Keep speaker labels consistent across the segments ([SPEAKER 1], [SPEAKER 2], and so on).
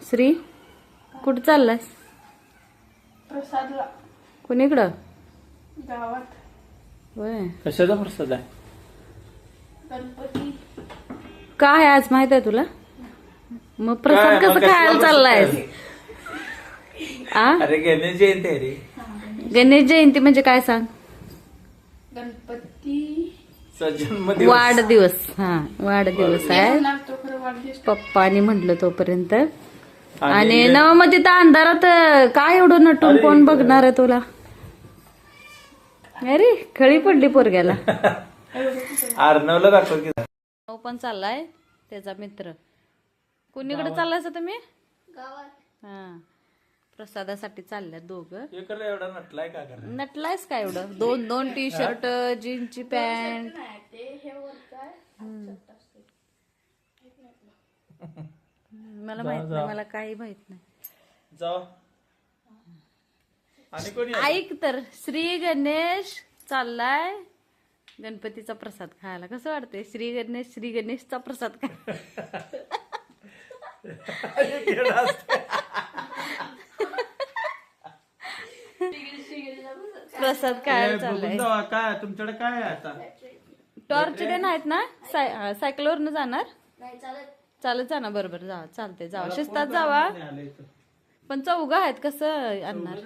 [SPEAKER 1] श्री कुठं चाललास?
[SPEAKER 2] प्रसादला.
[SPEAKER 1] कोणीकडं?
[SPEAKER 2] गावात.
[SPEAKER 1] होय.
[SPEAKER 3] कशाचा प्रसाद आहे?
[SPEAKER 2] गणपती.
[SPEAKER 1] काय आज माहित आहे तुला? मग प्रसाद कसं खायला चाललायस? आ
[SPEAKER 3] अरे गणेश जयंती आहे रे.
[SPEAKER 1] गणेश जयंती म्हणजे काय सांग?
[SPEAKER 2] गणपती
[SPEAKER 3] जन्मदिवस.
[SPEAKER 1] वाढदिवस. हा वाढदिवस आहे.
[SPEAKER 2] लागतो खरं वाढदिवस.
[SPEAKER 1] पप्पानी म्हटलं तोपर्यंत. आणि नवमध्ये तर अंधारात काय एवढं नटून कोण बघणार आहे तुला? अरे खळी पडली पोरग्याला.
[SPEAKER 3] अर्णवला दाखव की.
[SPEAKER 1] नव पण चाललाय त्याचा मित्र. कुणीकडे चाललायस तुम्ही?
[SPEAKER 2] गावात.
[SPEAKER 1] हा प्रसादासाठी चालल्यात दोघं.
[SPEAKER 3] इकडे एवढा नटलाय का करा?
[SPEAKER 1] नटलायस काय एवढं? दोन दोन टी शर्ट, जीन्सची पॅन्ट. मला माहित नाही, मला काही माहित नाही.
[SPEAKER 3] जाऊ. आणि कोणी?
[SPEAKER 1] ऐक तर, श्री गणेश चाललाय गणपतीचा प्रसाद खायला. कसं वाटतंय? श्री गणेशचा प्रसाद खाय. प्रसाद खायला चाललाय.
[SPEAKER 3] काय तुमच्याकडे काय आहे आता?
[SPEAKER 1] टॉर्च देण आहेत ना? सायकलवरनं जाणार? चालत जाणार. बरोबर जावा. चालते जावा. शिस्तात जावा. पण चौघ आहेत कसं आणणार?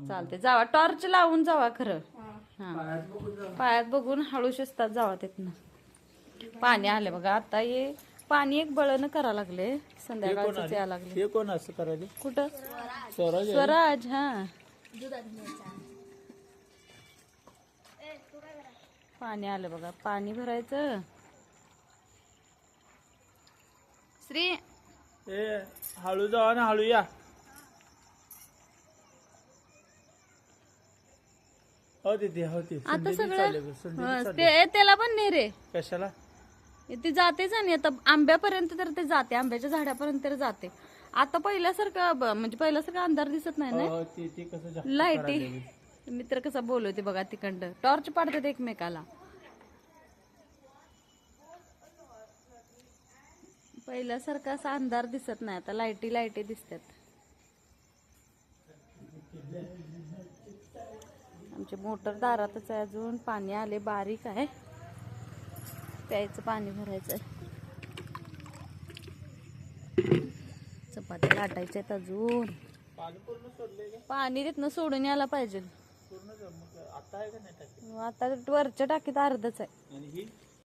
[SPEAKER 1] चालते जावा. टॉर्च लावून जावा खरं. हा पायात बघून हळू शिस्तात जावा. तिथनं पाणी आले बघा. आता ये पाणी एक बळण करा लागले. संध्याकाळच यायला लागले.
[SPEAKER 3] हे कोण असं करायला?
[SPEAKER 1] कुठं?
[SPEAKER 3] स्वराज.
[SPEAKER 1] स्वराज. हा पाणी आलं बघा. पाणी भरायचं. श्री
[SPEAKER 3] ए हळू जावा ना, हळू या. हो तिथे हो ते
[SPEAKER 1] आता सगळं ते त्याला पण नाही रे.
[SPEAKER 3] कशाला?
[SPEAKER 1] ती जातेच. आणि आता आंब्यापर्यंत तर ते जाते. आंब्याच्या झाडापर्यंत तर जाते. आता पहिल्यासारखं म्हणजे पहिल्यासारखं अंधार दिसत नाही ना. लाईटी मित्र कसा बोलवते बघा तिकडं. टॉर्च पाडतात एकमेकाला. पहिल्यासारखा असा अंधार दिसत नाही. आता लाईटी दिसतात. आमची मोटर दारातच आहे अजून. पाणी आले बारीक आहे. प्यायचं पाणी भरायचं. चपात्या लाटायच्या आहेत अजून. पाणी तिथनं सोडून यायला पाहिजे. आता वरच्या टाकीत अर्धच आहे.